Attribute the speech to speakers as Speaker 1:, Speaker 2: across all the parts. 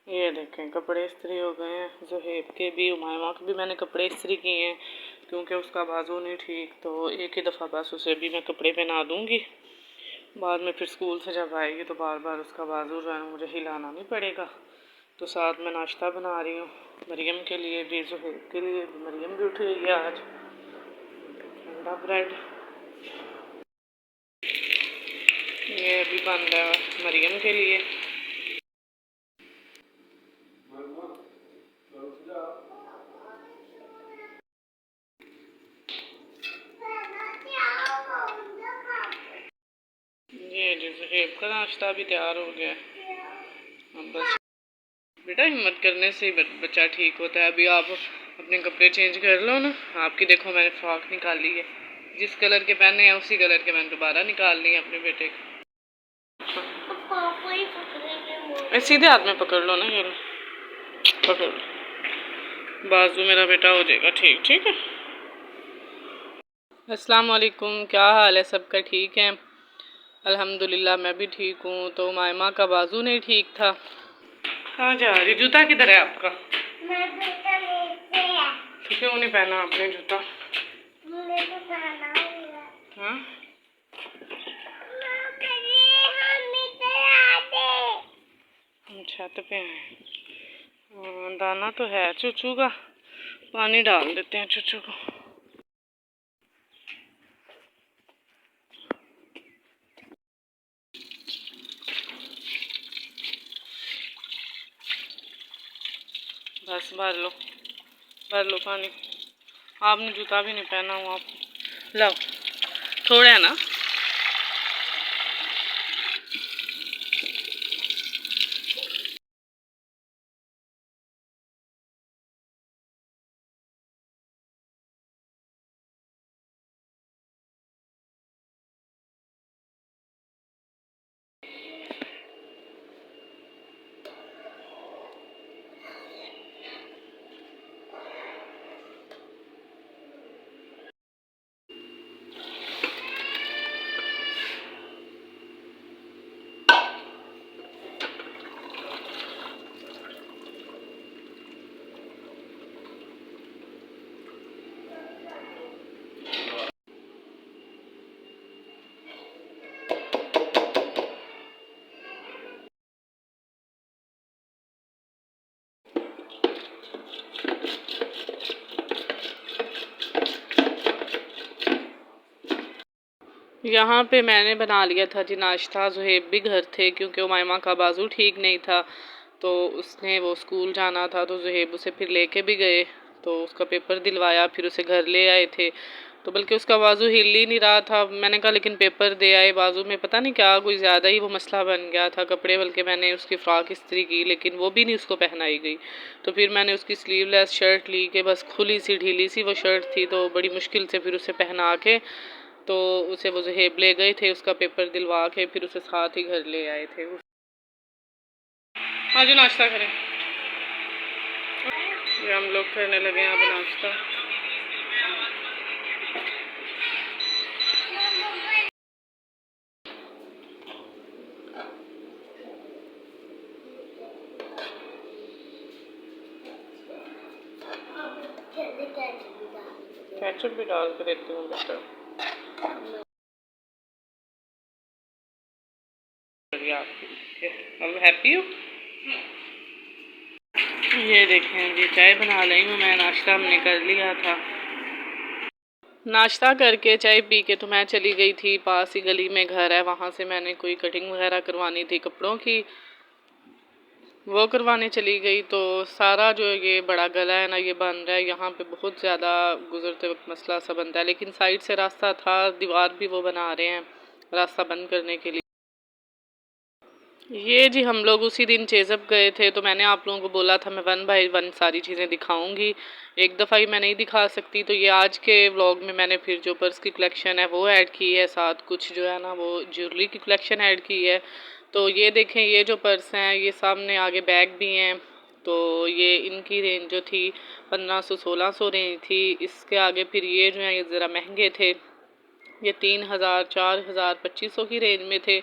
Speaker 1: ये देखें कपड़े इस्त्री हो गए हैं। ज़ुहैब के भी, उमामा के भी मैंने कपड़े इस्त्री किए हैं क्योंकि उसका बाजू नहीं ठीक, तो एक ही दफ़ा बस उसे भी मैं कपड़े पहना दूँगी। बाद में फिर स्कूल से जब आएगी तो बार बार उसका बाजू जो है मुझे हिलाना नहीं पड़ेगा। तो साथ में नाश्ता बना रही हूँ मरियम के लिए भी, ज़ुहैब के लिए भी। मरियम भी उठ गई है आज। ठंडा ब्रेड ये अभी बन रहा है मरियम के लिए। ये ज़ुहैब का नाश्ता भी तैयार हो गया। अब बस बेटा हिम्मत करने से ही बच्चा ठीक होता है। अभी आप अपने कपड़े चेंज कर लो ना। आपकी देखो मैंने फ्रॉक निकाली है, जिस कलर के पहने हैं उसी कलर के मैंने दोबारा निकाल ली है अपने बेटे के। सीधे हाथ में पकड़ लो ना, ये लो पकड़ लो, बाजू मेरा बेटा हो जाएगा ठीक। ठीक है। अस्सलाम वालेकुम, क्या हाल है सबका? ठीक है अल्हम्दुलिल्लाह, मैं भी ठीक हूँ। तो मायमा का बाजू नहीं ठीक था। कहाँ जा रही? जूता किधर है आपका? तो क्यों नहीं पहना आपने जूता? हाँ? छत पे है। दाना तो है चूचू का, पानी डाल देते हैं चूचू को। बस भर लो पानी। आपने जूता भी नहीं पहना हुआ। आप लो, थोड़ा है ना। यहाँ पे मैंने बना लिया था जी नाश्ता। ज़ुहैब भी घर थे क्योंकि उमामा का बाजू ठीक नहीं था, तो उसने वो स्कूल जाना था, तो ज़ुहैब उसे फिर लेके भी गए। तो उसका पेपर दिलवाया, फिर उसे घर ले आए थे। तो बल्कि उसका बाजू हिल ही नहीं रहा था। मैंने कहा लेकिन पेपर दे आए, बाजू में पता नहीं क्या कोई ज़्यादा ही वो मसला बन गया था। कपड़े बल्कि मैंने उसकी फ़्रॉक इस्त्री की लेकिन वो भी नहीं उसको पहनाई गई। तो फिर मैंने उसकी स्लीवलेस शर्ट ली कि बस खुली सी ढीली सी वो शर्ट थी, तो बड़ी मुश्किल से फिर उसे पहना के तो उसे वो ज़ुहैब ले गए थे उसका पेपर दिलवा के, फिर उसे साथ ही घर ले आए थे। हाँ जो नाश्ता करें, ये हम लोग करने लगे हैं अब नाश्ता। केचप भी डाल के देती हूँ बेटा। अब हैप्पी हो? ये देखें जी चाय बना रही हूँ मैं। नाश्ता हमने कर लिया था। नाश्ता करके चाय पी के तो मैं चली गई थी, पास ही गली में घर है, वहाँ से मैंने कोई कटिंग वगैरह करवानी थी कपड़ों की, वो करवाने चली गई। तो सारा जो ये बड़ा गला है ना ये बन रहा है। यहाँ पे बहुत ज़्यादा गुजरते वक्त मसला सा बनता है, लेकिन साइड से रास्ता था, दीवार भी वो बना रहे हैं रास्ता बंद करने के लिए। ये जी हम लोग उसी दिन चेज़अप गए थे, तो मैंने आप लोगों को बोला था मैं 1 बाय 1 सारी चीज़ें दिखाऊंगी, एक दफ़ा ही मैं नहीं दिखा सकती। तो ये आज के व्लॉग में मैंने फिर जो पर्स की कलेक्शन है वो ऐड की है, साथ कुछ जो है ना वो ज्वेलरी की कलेक्शन ऐड की है। तो ये देखें ये जो पर्स हैं ये सामने आगे बैग भी हैं। तो ये इनकी रेंज जो थी 1500-1600 रेंज थी। इसके आगे फिर ये जो है ये ज़रा महंगे थे, ये 3000, 4000, 2500 की रेंज में थे।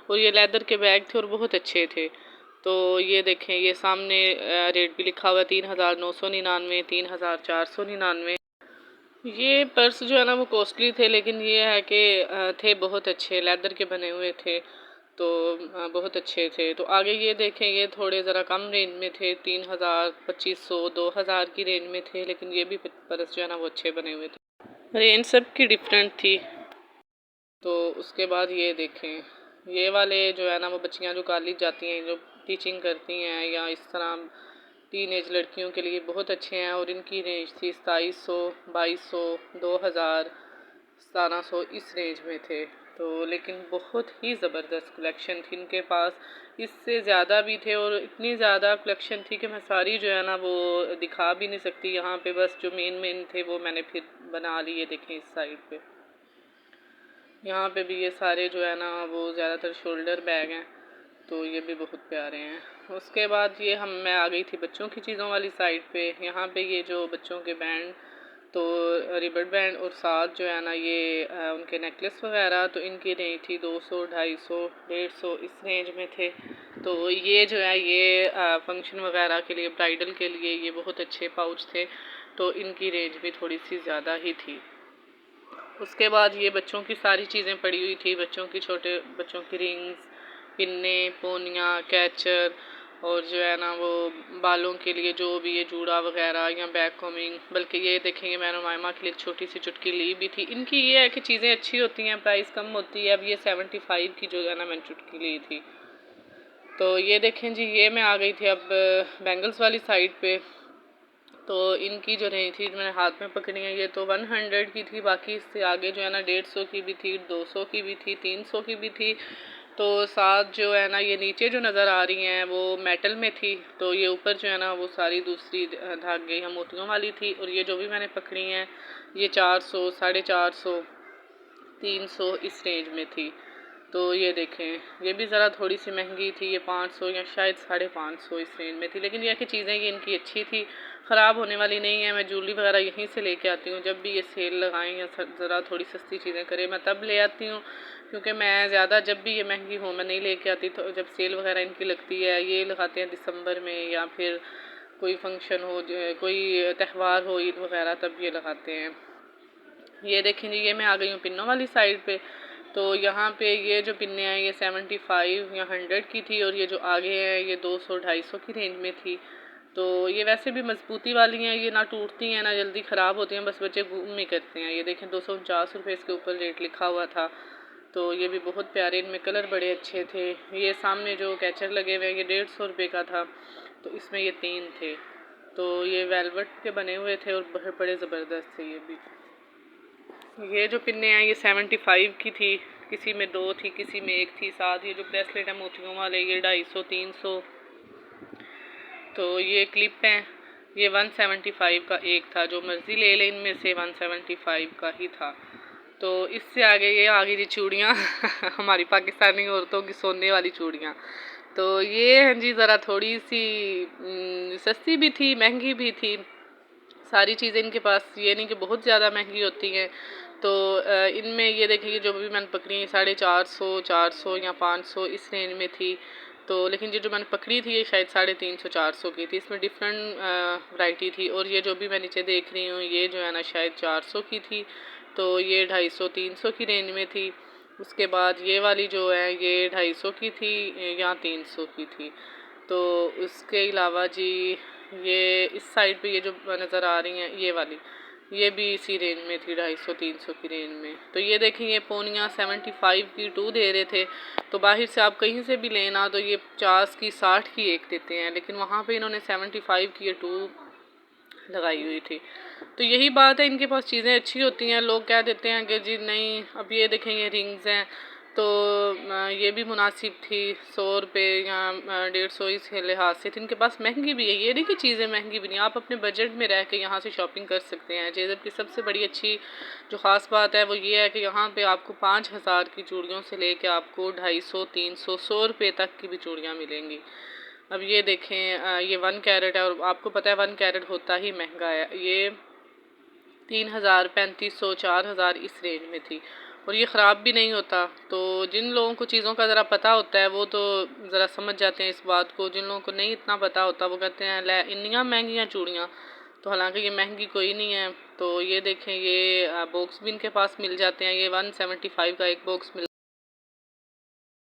Speaker 1: और ये लेदर के बैग थे और बहुत अच्छे थे। तो ये देखें, ये सामने रेट भी लिखा हुआ है 3,999, 3,499। ये पर्स जो है ना वो कॉस्टली थे, लेकिन ये है कि थे बहुत अच्छे, लेदर के बने हुए थे, तो बहुत अच्छे थे। तो आगे ये देखें, ये थोड़े ज़रा कम रेंज में थे, 3,000, 2,500, 2,000 की रेंज में थे, लेकिन ये भी पर्स जो है ना वो अच्छे बने हुए थे। रेंज सब की डिफरेंट थी। तो उसके बाद ये देखें, ये वाले जो है ना वो बच्चियाँ जो कॉलेज जाती हैं, जो टीचिंग करती हैं या इस तरह टीन एज लड़कियों के लिए बहुत अच्छे हैं, और इनकी रेंज थी 2700, 2200, 2000, 1700, इस रेंज में थे। तो लेकिन बहुत ही ज़बरदस्त कलेक्शन थी इनके पास, इससे ज़्यादा भी थे, और इतनी ज़्यादा कलेक्शन थी कि मैं सारी जो है ना वो दिखा भी नहीं सकती यहाँ पे। बस जो मेन थे वो मैंने फिर बना लिए। देखें इस साइड पे, यहाँ पे भी ये सारे जो है ना वो ज़्यादातर शोल्डर बैग हैं, तो ये भी बहुत प्यारे हैं। उसके बाद ये मैं आ गई थी बच्चों की चीज़ों वाली साइड पे। यहाँ पे ये जो बच्चों के बैंड, तो रिबन बैंड, और साथ जो है ना ये उनके नेकलेस वगैरह, तो इनकी रेंज थी 200, 250, 150, इस रेंज में थे। तो ये जो है ये फंक्शन वगैरह के लिए, ब्राइडल के लिए ये बहुत अच्छे पाउच थे, तो इनकी रेंज भी थोड़ी सी ज़्यादा ही थी। उसके बाद ये बच्चों की सारी चीज़ें पड़ी हुई थी, बच्चों की, छोटे बच्चों की रिंग्स, पिन्ने, पोनियाँ, कैचर, और जो है ना वो बालों के लिए जो भी ये जूड़ा वगैरह या बैक कॉमिंग। बल्कि ये देखेंगे मैंने मायमा के लिए एक छोटी सी चुटकी ली भी थी। इनकी ये है कि चीज़ें अच्छी होती हैं, प्राइस कम होती है। अब ये 75 की जो है ना मैंने चुटकी ली थी। तो ये देखें जी, ये मैं आ गई थी अब बैंगल्स वाली साइड पे। तो इनकी जो रेंज थी, मैंने हाथ में पकड़ी है, ये तो 100 की थी। बाकी इससे आगे जो है ना 150 की भी थी, 200 की भी थी, 300 की भी थी। तो साथ जो है ना ये नीचे जो नज़र आ रही हैं वो मेटल में थी, तो ये ऊपर जो है ना वो सारी दूसरी धागे या मोतियों वाली थी। और ये जो भी मैंने पकड़ी हैं ये 400, 450, 300 इस रेंज में थी। तो ये देखें, ये भी ज़रा थोड़ी सी महंगी थी, ये 500 या शायद 550 इस रेंज में थी। लेकिन यह कि चीज़ें ये इनकी अच्छी थी, ख़राब होने वाली नहीं है। मैं ज्वेलरी वगैरह यहीं से लेके आती हूँ, जब भी ये सेल लगाएं या ज़रा थोड़ी सस्ती चीज़ें करें मैं तब ले आती हूँ, क्योंकि मैं ज़्यादा जब भी ये महंगी हो मैं नहीं लेके आती। तो जब सेल वगैरह इनकी लगती है, ये लगाते हैं दिसंबर में, या फिर कोई फंक्शन हो, कोई त्यौहार हो, ईद वगैरह, तब ये लगाते हैं। ये देखें जी, ये मैं आ गई हूँ पिन्नों वाली साइड पे। तो यहाँ पे ये जो पिन्ने हैं ये 75 या 100 की थी, और ये जो आगे हैं ये 200, 250 की रेंज में थी। तो ये वैसे भी मजबूती वाली हैं, ये ना टूटती हैं ना जल्दी ख़राब होती हैं, बस बच्चे घूम ही करते हैं। ये देखें 249 रुपये इसके ऊपर रेट लिखा हुआ था। तो ये भी बहुत प्यारे, इनमें कलर बड़े अच्छे थे। ये सामने जो कैचर लगे हुए हैं ये 150 रुपये का था, तो इसमें ये 3 थे। तो ये वेलवेट के बने हुए थे और बड़े ज़बरदस्त थे ये भी। ये जो पिन्ने हैं ये 75 की थी, किसी में 2 थी, किसी में 1 थी। साथ ये जो ब्रेसलेट है मोतियों वाले ये 250, 300। तो ये क्लिप हैं, ये 175 का एक था, जो मर्ज़ी ले लें इनमें से 175 का ही था। तो इससे आगे ये आ गई जी चूड़ियाँ हमारी पाकिस्तानी औरतों की सोने वाली चूड़ियाँ। तो ये हैं जी ज़रा थोड़ी सी सस्ती भी थी, महंगी भी थी। सारी चीज़ें इनके पास ये नहीं कि बहुत ज़्यादा महंगी होती हैं। तो इनमें ये देखिए जो भी मैंने पकड़ी 450, 400 या 500 इस रेंज में थी। तो लेकिन ये जो मैंने पकड़ी थी ये शायद 350, 400 की थी। इसमें डिफरेंट वैरायटी थी। और ये जो भी मैं नीचे देख रही हूँ ये जो है ना शायद 400 की थी, तो ये 250, 300 की रेंज में थी। उसके बाद ये वाली जो है ये 250 की थी या 300 की थी। तो उसके अलावा जी ये इस साइड पे ये जो नज़र आ रही हैं ये वाली, ये भी इसी रेंज में थी, 250, 300 की रेंज में। तो ये देखें ये पोनियाँ 75 की 2 दे रहे थे। तो बाहर से आप कहीं से भी लेना तो ये 50 की, 60 की एक देते हैं, लेकिन वहाँ पे इन्होंने 75 की ये 2 लगाई हुई थी। तो यही बात है, इनके पास चीज़ें अच्छी होती हैं। लोग कह देते हैं कि जी नहीं, अब ये देखें ये रिंग्स हैं, तो ये भी मुनासिब थी, 100 रुपये या 150 इस लिहाज से थी। इनके पास महंगी भी है, ये नहीं कि चीज़ें महंगी भी नहीं, आप अपने बजट में रह के यहाँ से शॉपिंग कर सकते हैं। जेज़ब की सबसे बड़ी अच्छी जो ख़ास बात है वो ये है कि यहाँ पे आपको 5000 की चूड़ियों से लेके आपको 250, 300, 100 रुपये तक की भी चूड़ियाँ मिलेंगी। अब ये देखें ये 1 कैरेट है, और आपको पता है 1 कैरेट होता ही महंगा है। ये 3000, 3500, 4000 इस रेंज में थी। और ये ख़राब भी नहीं होता। तो जिन लोगों को चीज़ों का ज़रा पता होता है वो तो ज़रा समझ जाते हैं इस बात को, जिन लोगों को नहीं इतना पता होता वो कहते हैं ले इन्नियाँ महंगियाँ चूड़ियाँ। तो हालांकि ये महंगी कोई नहीं है। तो ये देखें, ये बॉक्स भी इनके पास मिल जाते हैं। ये 175 का एक बॉक्स मिल